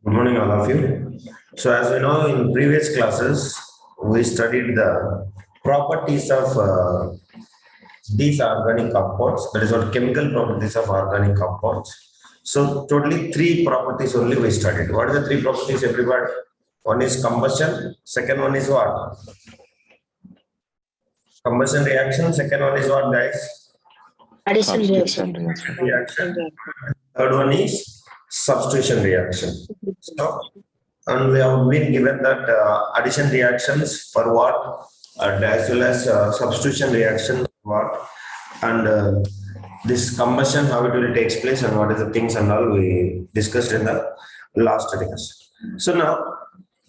Good morning, all of you. So, as we know, in previous classes, we studied the properties of these organic compounds. That is what chemical properties of organic compounds. So, totally three properties only we studied. What are the three properties, everybody? One is combustion. Second one is what? Combustion reaction. Second one is what, guys? Addition Substitution reaction. reaction. Reaction. Third one is substitution reaction. So, and we have been given that addition reactions for what, and as well as substitution reaction for what, and this combustion, how it will take place, and what is the things and all we discussed in the last class. So now,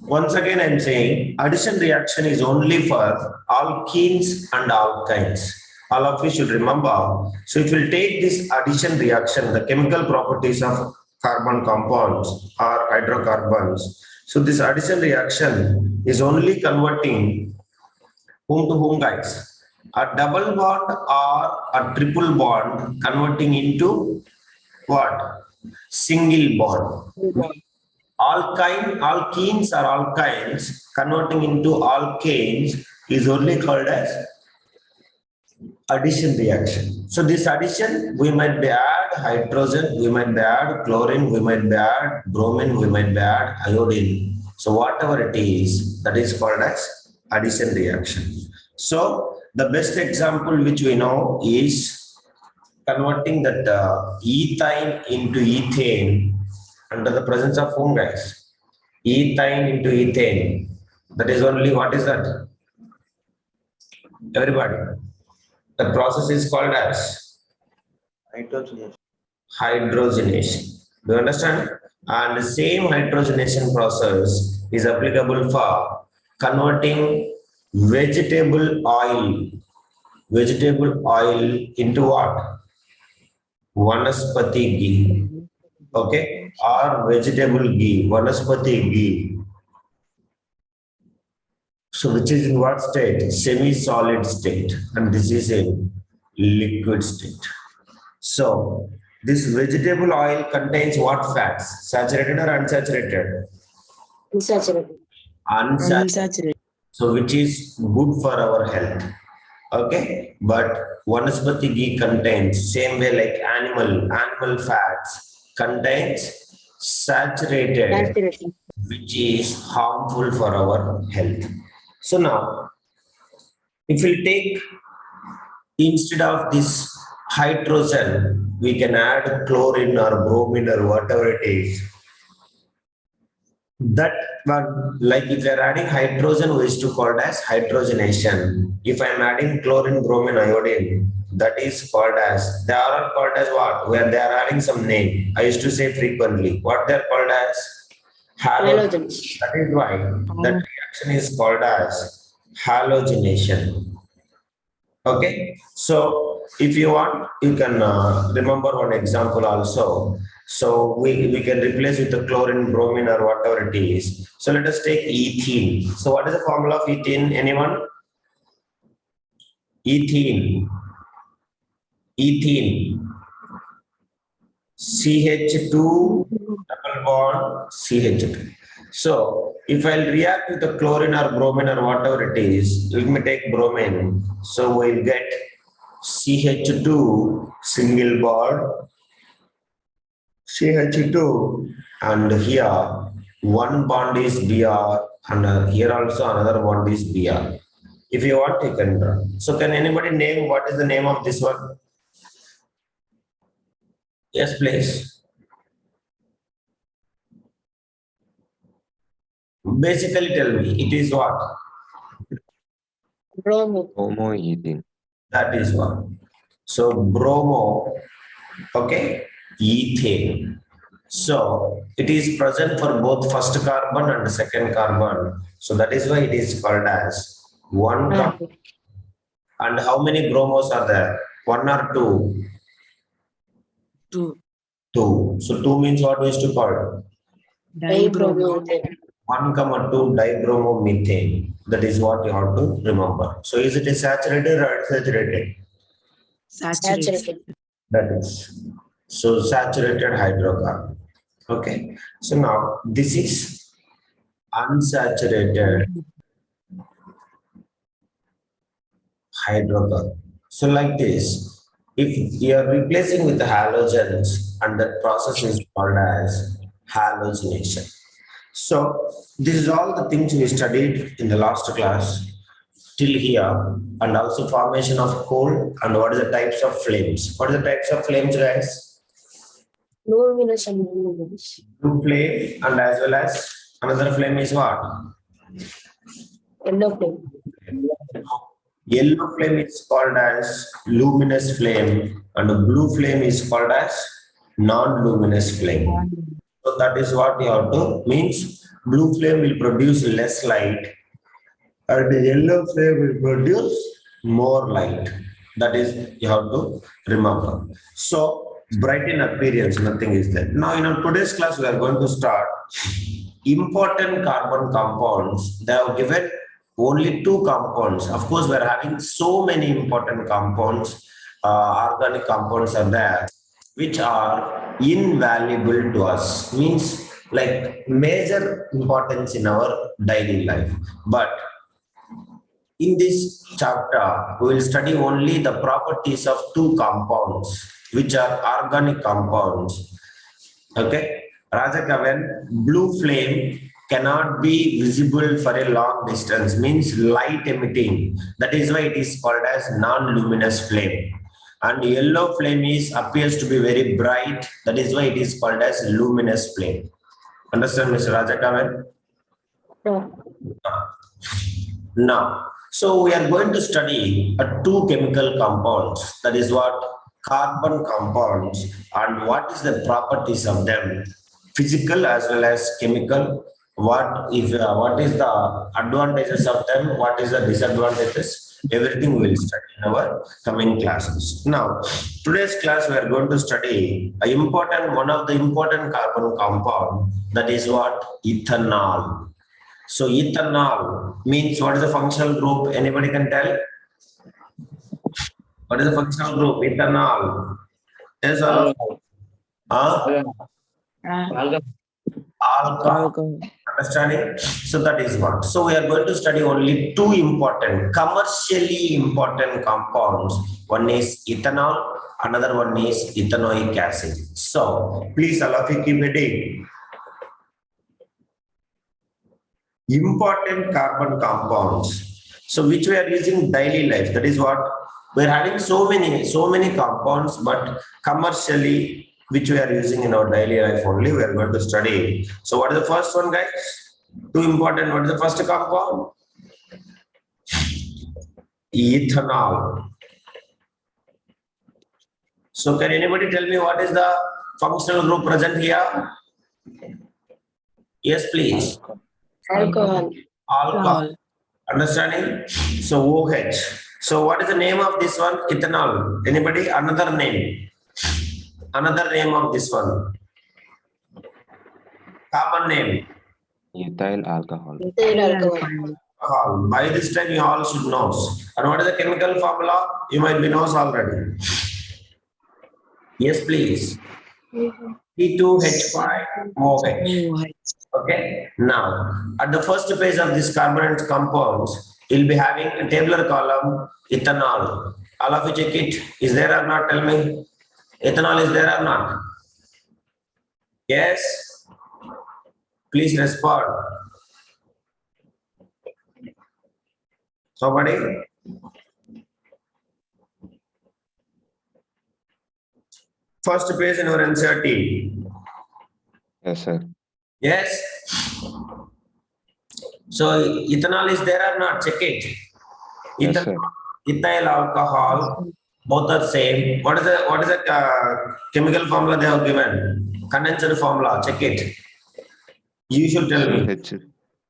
once again, I'm saying addition reaction is only for alkenes and alkynes. All of you should remember. So it will take this addition reaction, the chemical properties of carbon compounds or hydrocarbons. So this addition reaction is only converting whom to whom, guys? A double bond or a triple bond converting into what? Single bond. Alkenes or alkynes converting into alkanes is only called as addition reaction. So this addition, we might be add hydrogen, we might be add chlorine, we might be add bromine, we might be add iodine. So whatever it is, that is called as addition reaction. So the best example which we know is converting that ethine into ethane under the presence of whom, guys? Ethine into ethane. That is only, what is that? Everybody. The process is called as hydrogenation. Do you understand? And the same hydrogenation process is applicable for converting vegetable oil into what? Vanaspati ghee. Okay? Or vegetable ghee, vanaspati ghee. So which is in what state? Semi-solid state, and this is in liquid state. So this vegetable oil contains what fats? Saturated or unsaturated? Unsaturated. Unsaturated. So which is good for our health. Okay, but vanaspati ghee contains, same way like animal fats contains saturated, which is harmful for our health. So now, if we take, instead of this hydrogen, we can add chlorine or bromine or whatever it is. That one, like if you are adding hydrogen, we used to call it as hydrogenation. If I am adding chlorine, bromine, iodine, that is called as, they are all called as what? Where they are having some name. I used to say frequently, what they are called as? Halogen. That is why that reaction is called as halogenation. Okay, so if you want, you can remember one example also. So we can replace with the chlorine, bromine, or whatever it is. So let us take ethene. So what is the formula of ethene? Anyone? Ethene. CH2 double bond CH2. So if I'll react with the chlorine or bromine or whatever it is, let me take bromine. So we'll get CH2 single bond CH2, and here one bond is Br, and here also another bond is Br. If you want, you can draw. So can anybody name what is the name of this one? Yes, please. Basically, tell me, it is what? Bromo. Homoethene. That is what. So, bromo, okay, ethane. So, it is present for both first carbon and second carbon. So, that is why it is called as one carbon. And how many bromos are there? One or two? Two. Two. So, two means what we used to call? Dibromethane. 1,2 dibromomethane. That is what you have to remember. So is it a saturated or unsaturated? Saturated. That is. So saturated hydrocarbon. Okay. So now this is unsaturated hydrocarbon. So like this, if you are replacing with the halogens and that process is called as halogenation. So this is all the things we studied in the last class till here, and also formation of coal and what is the types of flames. What are the types of flames, guys? Luminous and luminous. Blue flame and as well as another flame is what? Yellow flame. Yellow flame is called as luminous flame and blue flame is called as non-luminous flame. So that is what you have to means blue flame will produce less light and the yellow flame will produce more light. That is you have to remember. So bright in appearance, nothing is there. Now in our today's class we are going to start important carbon compounds. They have given only two compounds. Of course, we are having so many important compounds, organic compounds are there, which are invaluable to us. Means like major importance in our daily life. But in this chapter, we will study only the properties of two compounds, which are organic compounds. Okay, Rajakavan, blue flame cannot be visible for a long distance, means light emitting. That is why it is called as non-luminous flame. And yellow flame is appears to be very bright. That is why it is called as luminous flame. Understand, Mr. Rajakavan? Now, so we are going to study two chemical compounds. That is what carbon compounds and what is the properties of them, physical as well as chemical. What is the advantages of them? What is the disadvantages? Everything we will study in our coming classes. Now, today's class we are going to study one of the important carbon compound, that is what ethanol. So ethanol means what is the functional group? Anybody can tell? What is the functional group? Ethanol. Yes, all of you. Alcohol. Understanding? So that is what. So we are going to study only two important, commercially important compounds. One is ethanol, another one is ethanoic acid. So please all of you keep reading. Important carbon compounds. So which we are using daily life. That is what we are having so many compounds, but commercially which we are using in our daily life only we are going to study. So what is the first one, guys? Too important. What is the first compound? Ethanol. So can anybody tell me what is the functional group present here? Yes, please. Alcohol. Alcohol. Understanding? So OH. So what is the name of this one? Ethanol. Anybody? Another name. Another name of this one. Common name. Ethyl alcohol. Ethyl alcohol. Alcohol. By this time you all should know. And what is the chemical formula? You might be knows already. Yes, please. C2H5OH. Okay. Now, at the first page of this carbonate compounds, you'll be having a tabular column, ethanol. All of you check it. Is there or not? Tell me. Ethanol is there or not? Yes. Please respond. Somebody? First page in our NCERT. Yes, sir. Yes. So ethanol is there or not? Check it. Yes, Ethanol, sir. ethyl alcohol, both are same. What is the chemical formula they have given? Condensed formula. Check it. You should tell me.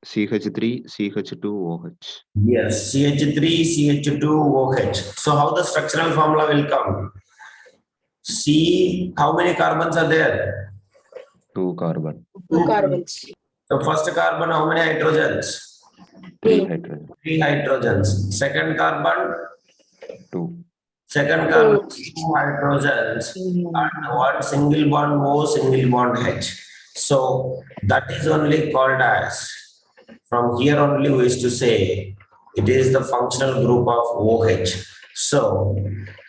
CH3, CH2OH. Yes, CH3, CH2OH. So how the structural formula will come? C, how many carbons are there? 2 carbon. Two carbons. So first carbon, how many hydrogens? 3 hydrogen. 3 hydrogens. Second carbon? 2. Second carbon, 2 hydrogens and one single bond O, single bond H. So that is only called as, from here only we used to say, it is the functional group of OH. So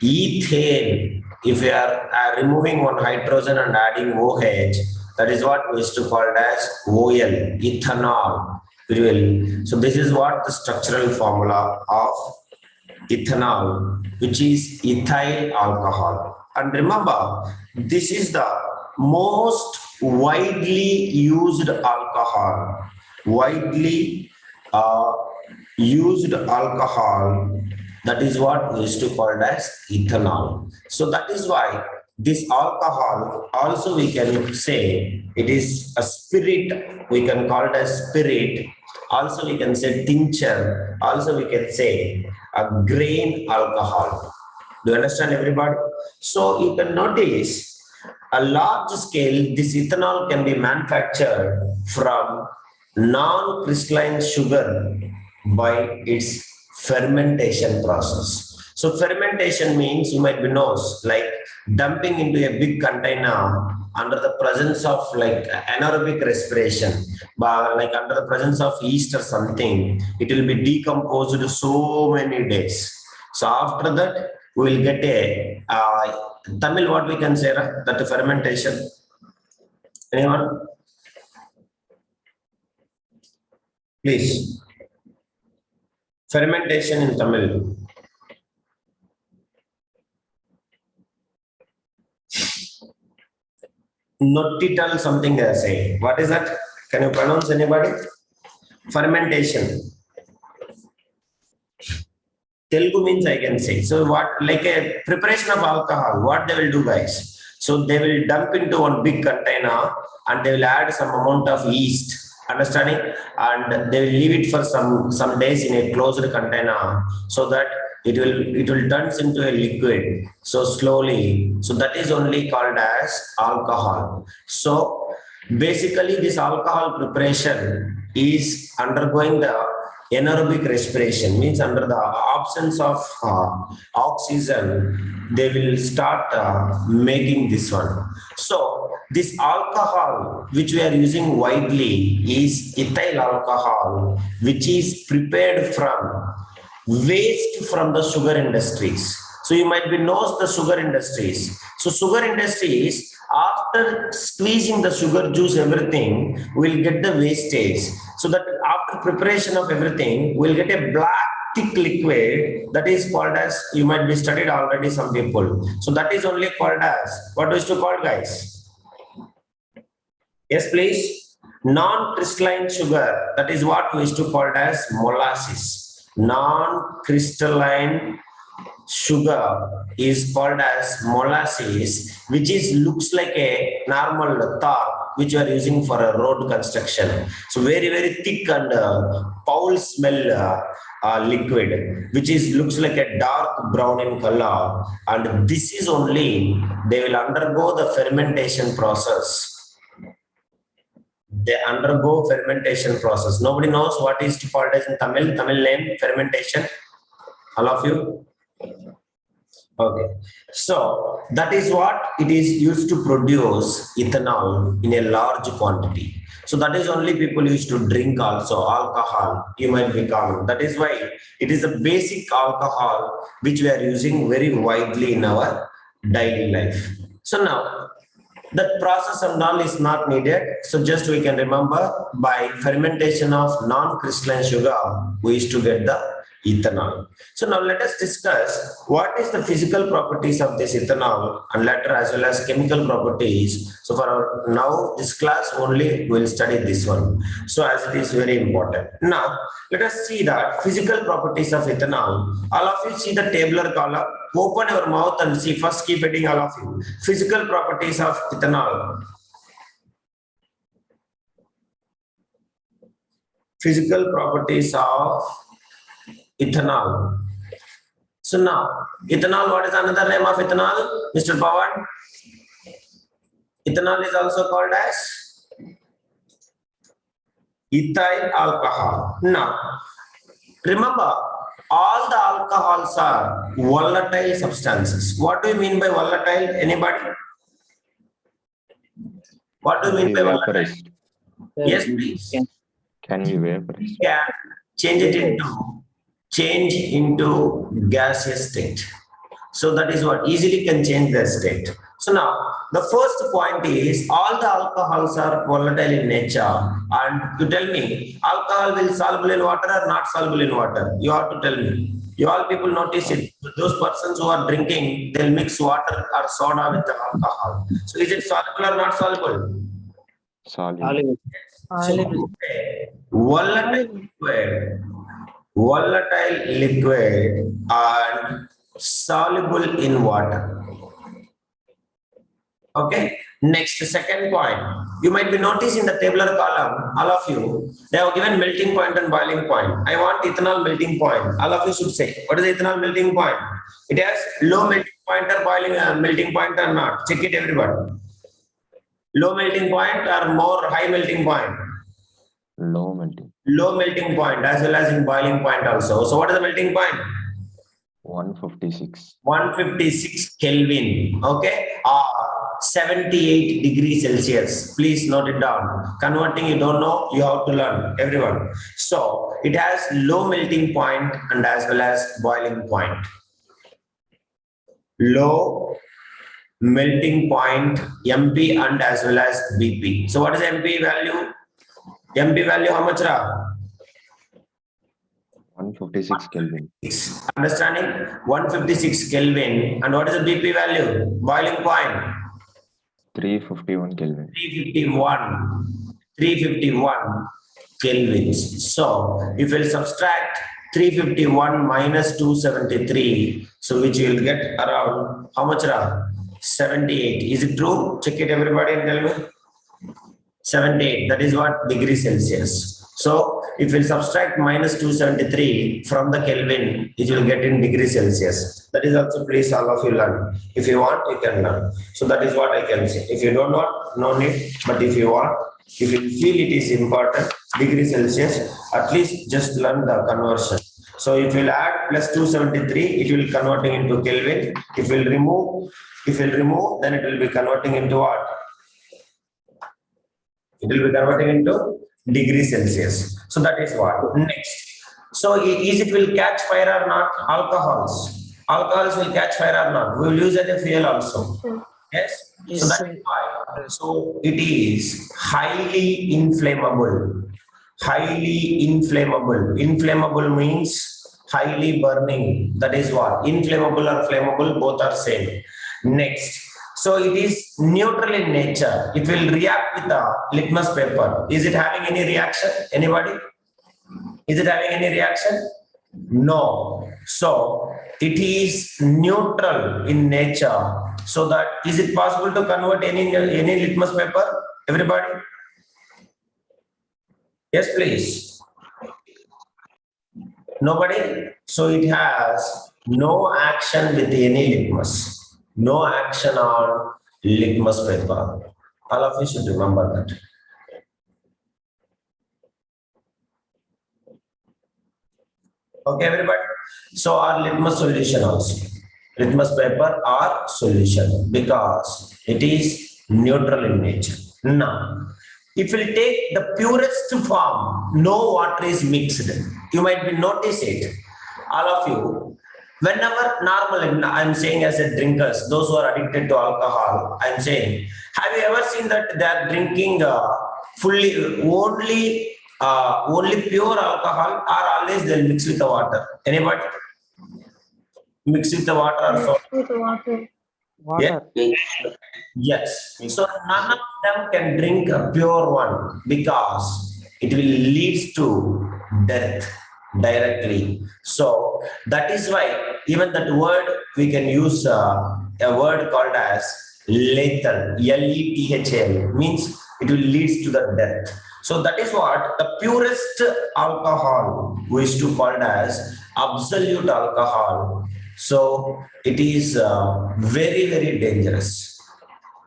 ethane, if we are removing one hydrogen and adding OH, that is what we used to call as OL, ethanol. So this is what the structural formula of ethanol, which is ethyl alcohol. And remember, this is the most widely used alcohol, widely used alcohol. That is what we used to call as ethanol. So that is why this alcohol also we can say it is a spirit. We can call it as spirit. Also we can say tincture. Also we can say a grain alcohol. Do you understand, everybody? So you can notice a large scale, this ethanol can be manufactured from non-crystalline sugar by its fermentation process. So fermentation means, you might be knows, like dumping into a big container under the presence of like anaerobic respiration, but like under the presence of yeast or something, it will be decomposed so many days. So after that, we will get a Tamil, what we can say, right? That fermentation. Anyone? Please. Fermentation in Tamil. Nottital something they are saying. What is that? Can you pronounce, anybody? Fermentation. Telugu means I can say. So what, like a preparation of alcohol, what they will do, guys? So they will dump into one big container and they will add some amount of yeast, understanding? And they will leave it for some days in a closed container so that it will turns into a liquid. So slowly, so that is only called as alcohol. So basically this alcohol preparation is undergoing the anaerobic respiration, means under the absence of oxygen, they will start making this one. So this alcohol which we are using widely is ethyl alcohol, which is prepared from waste from the sugar industries. So you might be knows the sugar industries. So sugar industries, after squeezing the sugar juice, everything will get the wastage. So that after preparation of everything, we'll get a black thick liquid that is called as, you might be studied already some people. So that is only called as, what is to call, guys? Yes, please. Non-crystalline sugar, that is what we used to call as molasses. Non-crystalline sugar is called as molasses, which is looks like a normal tar which you are using for a road construction. So very thick and foul smell liquid, which is looks like a dark brown in color, and this is only they will undergo the fermentation process. They undergo fermentation process. Nobody knows what is called as in Tamil name fermentation. All of you? Okay. So that is what it is used to produce ethanol in a large quantity. So that is only people used to drink also alcohol. You might be common. That is why it is a basic alcohol which we are using very widely in our daily life. So now, that process and all is not needed. So just we can remember by fermentation of non-crystalline sugar, we used to get the ethanol. So now let us discuss what is the physical properties of this ethanol and later as well as chemical properties. So for our, now this class only we'll study this one. So as it is very important. Now let us see the physical properties of ethanol. All of you see the tabular column. Open your mouth and see. First keep reading, all of you. Physical properties of ethanol. Physical properties of ethanol. So now, ethanol, what is another name of ethanol? Mr. Pawan? Ethanol is also called as ethyl alcohol. Now, remember, all the alcohols are volatile substances. What do you mean by volatile? Anybody? What do you mean by volatile? Vaporized. Yes, please. Can be vaporized. Can change into gaseous state. So that is what easily can change their state. So now the first point is all the alcohols are volatile in nature, and you tell me alcohol will soluble in water or not soluble in water. You have to tell me. You all people notice it. Those persons who are drinking, they'll mix water or soda with the alcohol. So is it soluble or not soluble? Soluble. So, volatile liquid and soluble in water. Okay. Next, second point. You might be noticing in the tabular column, all of you, they have given melting point and boiling point. I want ethanol melting point. All of you should say, what is the ethanol melting point? It has low melting point or boiling melting point or not? Check it, everybody. Low melting point or more high melting point? Low melting. Low melting point as well as in boiling point also. So what is the melting point? 156. 156 Kelvin. Okay. 78 degrees Celsius. Please note it down. Converting you don't know, you have to learn, everyone. So it has low melting point and as well as boiling point. Low melting point MP and as well as BP. So what is MP value? MP value how much? 156 Kelvin. Understanding? 156 Kelvin. And what is the BP value? Boiling point? 351 Kelvin. 351 kelvins. So if we'll subtract 351 minus 273, so which you will get around how much? 78. Is it true? Check it, everybody, and tell me. 78. That is what degrees Celsius. So if we subtract minus 273 from the Kelvin, it will get in degrees Celsius. That is also, please, all of you learn. If you want, you can learn. So that is what I can say. If you don't want, no need. But if you want, if you feel it is important, degrees Celsius, at least just learn the conversion. So if you will add plus 273, it will converting into Kelvin. If you will remove, then it will be converting into what? It will be converting into degrees Celsius. So that is what. Next. So is it will catch fire or not? Alcohols. Alcohols will catch fire or not? We will use as a fuel also. Yes. Yes, So that sir. is why. So it is highly inflammable. Highly inflammable. Inflammable means highly burning. That is what. Inflammable or flammable, both are same. Next. So it is neutral in nature. It will react with the litmus paper. Is it having any reaction? Anybody? Is it having any reaction? No. So it is neutral in nature. So that is it possible to convert any litmus paper? Everybody? Yes, please. Nobody? So it has no action with any litmus. No action on litmus paper. All of you should remember that. Okay, everybody. So our litmus solution also. Litmus paper or solution because it is neutral in nature. Now, if we take the purest form, no water is mixed. You might be notice it. All of you. Whenever normal, I'm saying as a drinkers, those who are addicted to alcohol, I'm saying, have you ever seen that they are drinking fully only pure alcohol, or always they'll mix with the water? Anybody? Mix with the water or so? With the water. Yeah. Yes. So none of them can drink a pure one because it will lead to death directly. So that is why even that word we can use a word called as lethal, L-E-T-H-A-L, means it will lead to the death. So that is what the purest alcohol we used to call as absolute alcohol. So it is very, very dangerous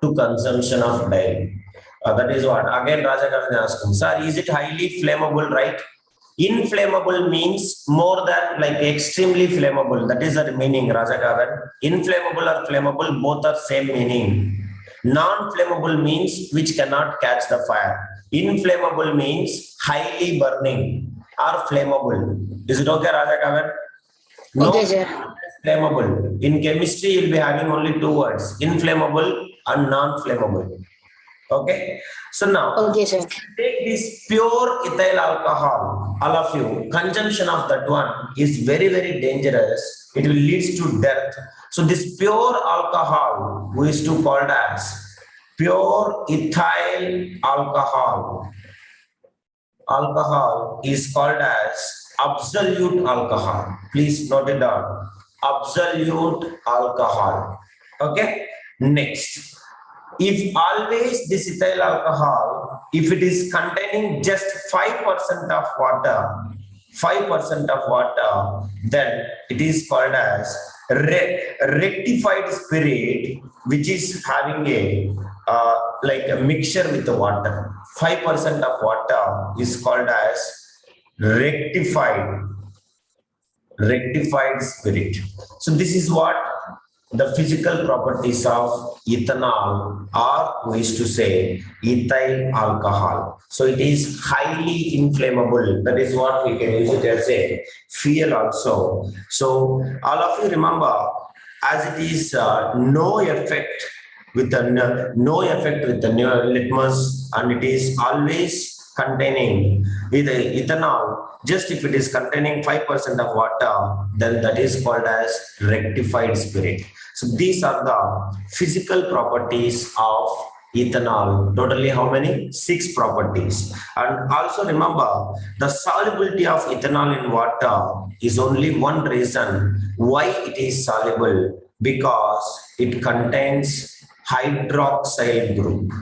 to consumption of daily. That is what again Raja Kavan asking, sir, is it highly flammable, right? Inflammable means more than like extremely flammable. That is the meaning, Raja Kavan. Inflammable or flammable, both are same meaning. Non-flammable means which cannot catch the fire. Inflammable means highly burning or flammable. Is it okay, Raja Kavan? No, Okay, sir. flammable. In chemistry, you'll be having only two words: inflammable and non-flammable. Okay. So now, Okay, sir. take this pure ethyl alcohol, all of you, consumption of that one is very, very dangerous. It will lead to death. So this pure alcohol, we used to call it as pure ethyl alcohol. Alcohol is called as absolute alcohol. Please note it down. Absolute alcohol. Okay. Next. If always this ethyl alcohol, if it is containing just 5% of water, 5% of water, then it is called as rectified spirit, which is having a like a mixture with the water. 5% of water is called as rectified spirit. So this is what the physical properties of ethanol, or we used to say ethyl alcohol. So it is highly inflammable. That is what we can use it as a fuel also. So all of you remember, as it is no effect with the litmus, and it is always containing with the ethanol. Just if it is containing 5% of water, then that is called as rectified spirit. So these are the physical properties of ethanol. Totally how many? 6 properties. And also remember, the solubility of ethanol in water is only one reason why it is soluble, because it contains hydroxyl group.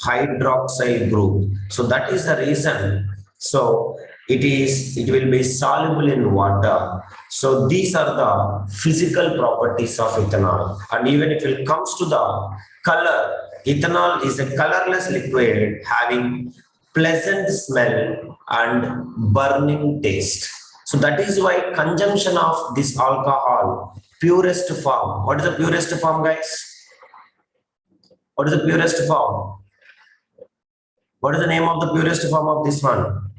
Hydroxyl group. So that is the reason. So it will be soluble in water. So these are the physical properties of ethanol. And even if it comes to the color, ethanol is a colorless liquid having pleasant smell and burning taste. So that is why consumption of this alcohol, purest form. What is the purest form, guys? What is the purest form? What is the name of the purest form of this one?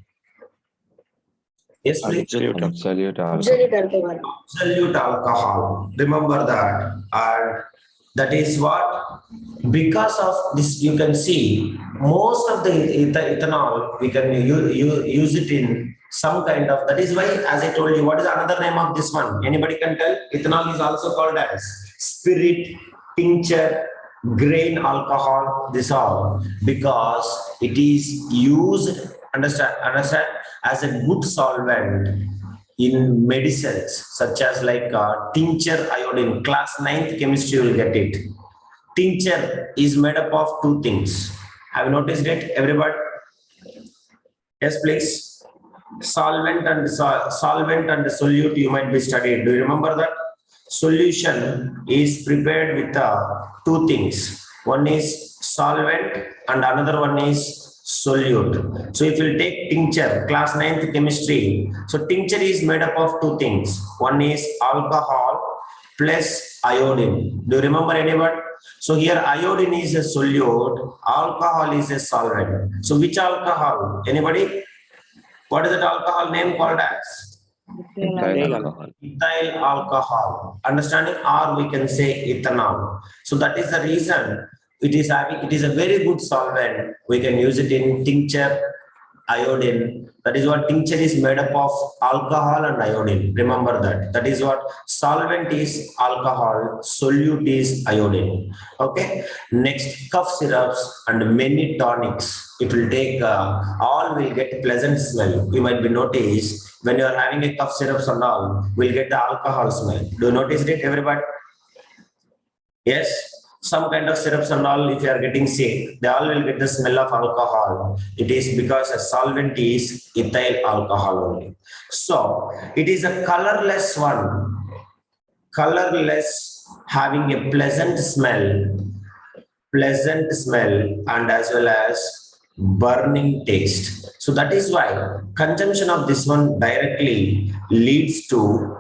Yes, please. Absolute alcohol. Absolute alcohol. Absolute alcohol. Remember that. And that is what, because of this, you can see most of the ethanol, we can use it in some kind of, that is why, as I told you, what is another name of this one? Anybody can tell? Ethanol is also called as spirit, tincture, grain alcohol, this all, because it is used, understand, as a good solvent in medicines, such as like tincture iodine. Class 9th chemistry will get it. Tincture is made up of 2 things. Have you noticed it, everybody? Yes, please. Solvent and solute you might be studied. Do you remember that? Solution is prepared with 2 things. One is solvent and another one is solute. So if you take tincture, class 9th chemistry, so tincture is made up of 2 things. One is alcohol plus iodine. Do you remember anyone? So here iodine is a solute, alcohol is a solvent. So which alcohol? Anybody? What is that alcohol name called as? Ethyl alcohol. Ethyl alcohol. Understanding? Or we can say ethanol. So that is the reason it is a very good solvent. We can use it in tincture, iodine. That is what tincture is made up of, alcohol and iodine. Remember that. That is what solvent is, alcohol, solute is iodine. Okay. Next, cough syrups and many tonics. It will take all will get pleasant smell. You might be noticed when you are having a cough syrups and all, will get the alcohol smell. Do you notice it, everybody? Yes. Some kind of syrups and all, if you are getting sick, they all will get the smell of alcohol. It is because a solvent is ethyl alcohol only. So it is a colorless one, colorless, having a pleasant smell, and as well as burning taste. So that is why consumption of this one directly leads to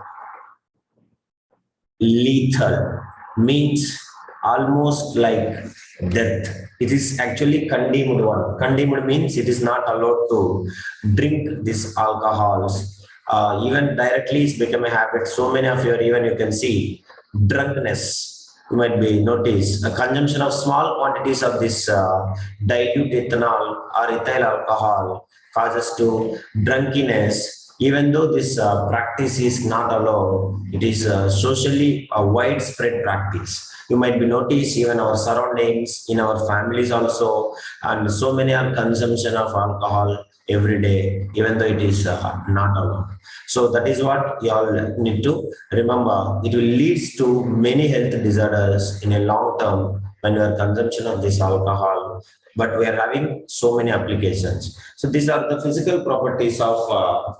lethal, means almost like death. It is actually condemned one. Condemned means it is not allowed to drink these alcohols. Even directly it's become a habit. So many of you, even you can see drunkenness. You might be noticed a consumption of small quantities of this dilute ethanol or ethyl alcohol causes to drunkenness. Even though this practice is not allowed, it is socially a widespread practice. You might be noticed even our surroundings, in our families also, and so many are consumption of alcohol every day, even though it is not allowed. So that is what you all need to remember. It will lead to many health disorders in a long term when your consumption of this alcohol, but we are having so many applications. So these are the physical properties of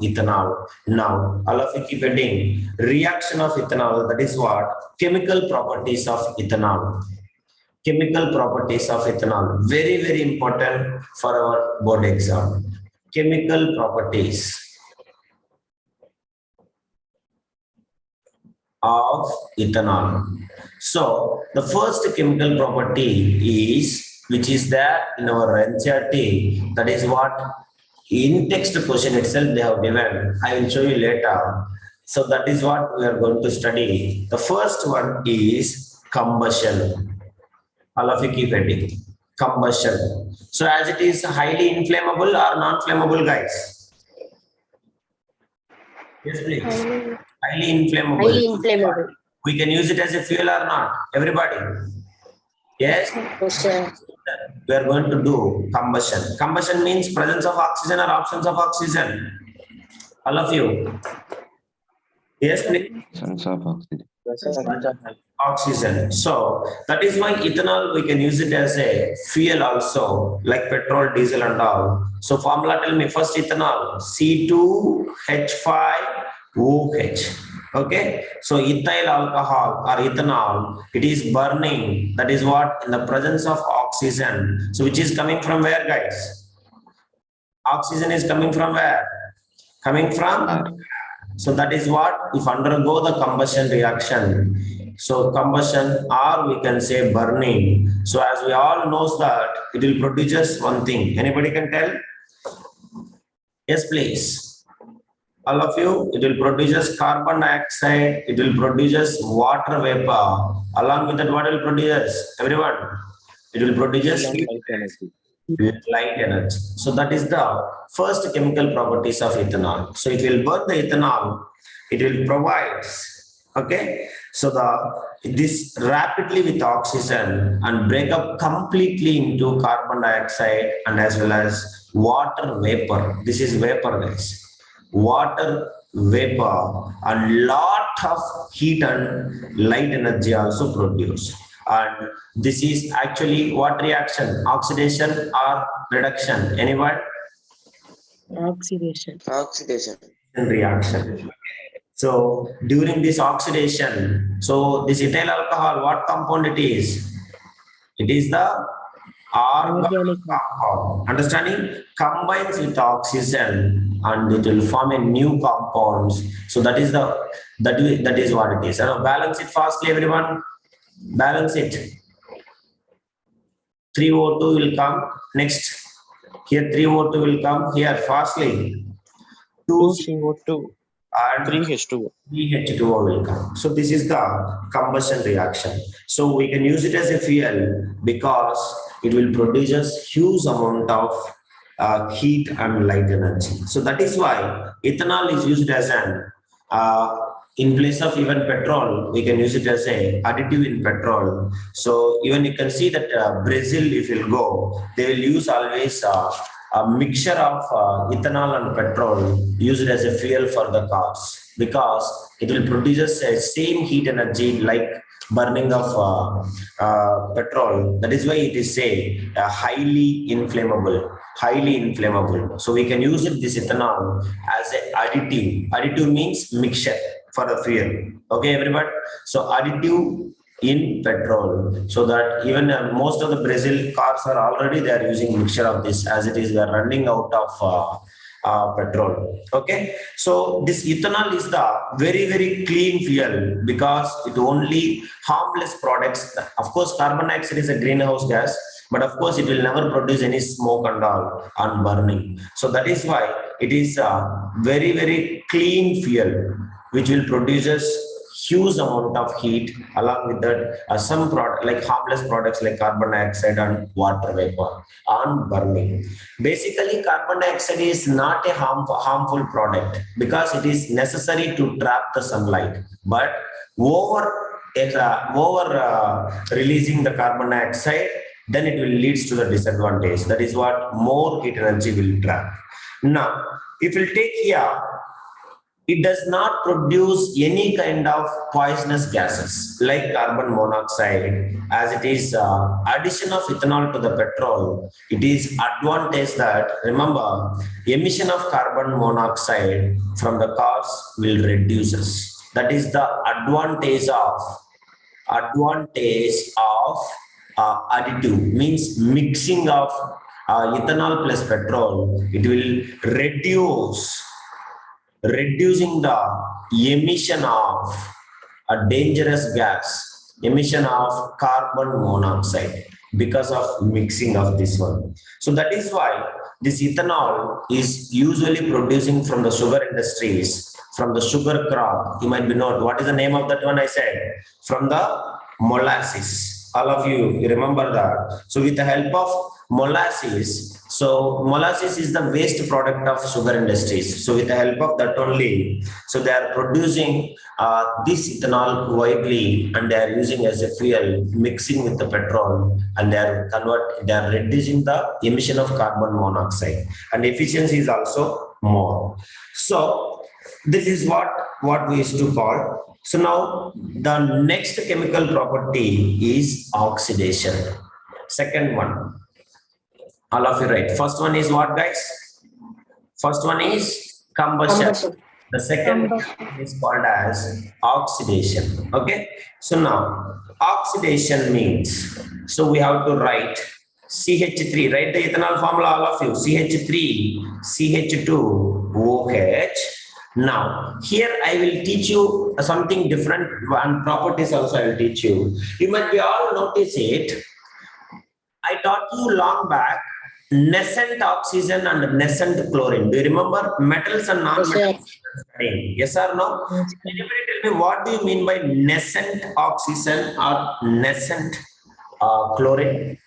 ethanol. Now, allow me keep adding reaction of ethanol. That is what chemical properties of ethanol. Chemical properties of ethanol. Very, very important for our board exam. Chemical properties of ethanol. So the first chemical property is, which is there in our NCERT, that is what in text question itself they have given. I will show you later. So that is what we are going to study. The first one is combustion. All of you keep reading. Combustion. So as it is highly inflammable or non-flammable, guys? Yes, please. Highly inflammable. Highly inflammable. We can use it as a fuel or not? Everybody? Yes? Yes, sir. We are going to do combustion. Combustion means presence of oxygen or absence of oxygen. All of you? Yes, please. Sense of oxygen. Oxygen. So that is why ethanol, we can use it as a fuel also, like petrol, diesel and all. So formula, tell me first ethanol, C2H5OH. Okay. So ethyl alcohol or ethanol, it is burning. That is what in the presence of oxygen. So which is coming from where, guys? Oxygen is coming from where? Coming from? So that is what if undergo the combustion reaction. So combustion or we can say burning. So as we all knows that it will produce one thing. Anybody can tell? Yes, please. All of you, it will produce carbon dioxide, it will produce water vapor. Along with that, what will produce? Everyone, it will produce light energy. So that is the first chemical properties of ethanol. So it will burn the ethanol, it will provide, okay. So this rapidly with oxygen and break up completely into carbon dioxide and as well as water vapor. This is vapor, guys. Water vapor and lot of heat and light energy also produced. And this is actually what reaction? Oxidation or reduction? Anyone? Oxidation. Reaction. So during this oxidation, so this ethyl alcohol, what compound it is? It is the organic compound. Understanding? Combines with oxygen and it will form a new compounds. So that is that is what it is. Balance it fastly, everyone. Balance it. 3O2 will come next. Here 3O2 will come here fastly. 2CO2 and 3H2O. 3H2O will come. So this is the combustion reaction. So we can use it as a fuel because it will produce huge amount of heat and light energy. So that is why ethanol is used as an in place of even petrol, we can use it as a additive in petrol. So even you can see that Brazil, if you go, they will use always a mixture of ethanol and petrol used as a fuel for the cars because it will produce the same heat energy like burning of petrol. That is why it is say highly inflammable. So we can use it, this ethanol as an additive. Additive means mixture for the fuel. Okay, everybody. So additive in petrol, so that even most of the Brazil cars are already they are using mixture of this as it is we are running out of petrol. Okay, so this ethanol is the very clean fuel because it only harmless products. Of course, carbon dioxide is a greenhouse gas, but of course it will never produce any smoke and all on burning. So that is why it is a very clean fuel which will produces huge amount of heat. Along with that, some product like harmless products like carbon dioxide and water vapor on burning. Basically, carbon dioxide is not a harmful product because it is necessary to trap the sunlight, but over releasing the carbon dioxide, then it will leads to the disadvantage. That is what more heat energy will trap. Now, if we take here, it does not produce any kind of poisonous gases like carbon monoxide. As it is addition of ethanol to the petrol, it is advantage that, remember, emission of carbon monoxide from the cars will reduces. That is the advantage of additive, means mixing of ethanol plus petrol. It will reducing the emission of a dangerous gas, emission of carbon monoxide because of mixing of this one. So that is why this ethanol is usually producing from the sugar industries, from the sugar crop. You might be known. What is the name of that one I said? From the molasses. All of you remember that. So with the help of molasses, so molasses is the waste product of sugar industries. So with the help of that only, so they are producing this ethanol widely and they are using as a fuel, mixing with the petrol, and they are reducing the emission of carbon monoxide, and efficiency is also more. So this is what we used to call. So now the next chemical property is oxidation. Second one. All of you right. First one is what, guys? First one is combustion. The second one is called as oxidation. Okay. So now oxidation means, so we have to write CH3, right? The ethanol formula, all of you. CH3, CH2, OH. Now, here I will teach you something different, and properties also I will teach you. You might be all notice it. I taught you long back nascent oxygen and nascent chlorine. Do you remember metals and non-metals? Yes or no? Anybody tell me what do you mean by nascent oxygen or nascent chlorine?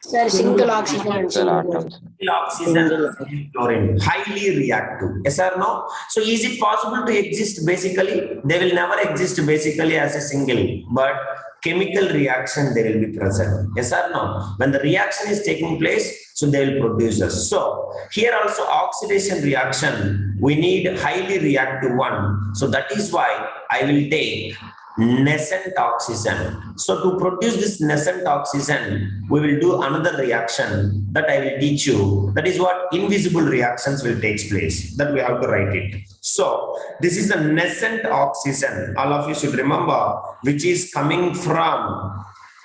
Sir, single oxygen. atoms. Oxygen, chlorine, highly reactive. Yes or no? So is it possible to exist basically? They will never exist basically as a single, but chemical reaction they will be present. Yes or no? When the reaction is taking place, so they will produce us. So here also oxidation reaction, we need highly reactive one. So that is why I will take nascent oxygen. So to produce this nascent oxygen, we will do another reaction that I will teach you. That is what invisible reactions will take place. That we have to write it. So this is the nascent oxygen. All of you should remember, which is coming from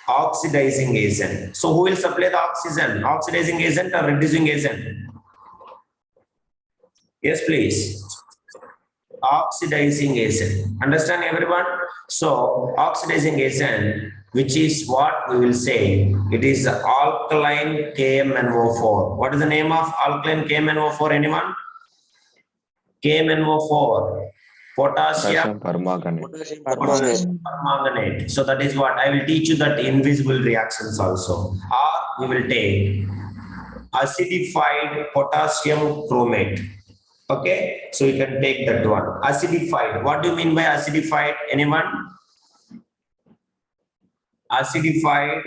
oxidizing agent. So who will supply the oxygen? Oxidizing agent or reducing agent? Yes, please. Oxidizing agent. Understand everyone? So oxidizing agent, which is what we will say, it is alkaline KMNO4. What is the name of alkaline KMNO4? Anyone? KMNO4. Potassium permanganate. So that is what I will teach you, that invisible reactions also. Or we will take acidified potassium chromate. Okay, so you can take that one. Acidified. What do you mean by acidified? Anyone? Acidified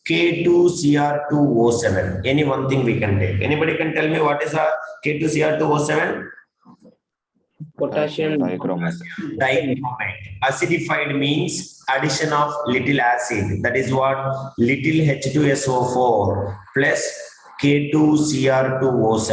K2Cr2O7. Any one thing we can take. Anybody can tell me what is a K2Cr2O7? Potassium dichromate. Dichromate. Acidified means addition of little acid. That is what little H2SO4 plus K2Cr2O7.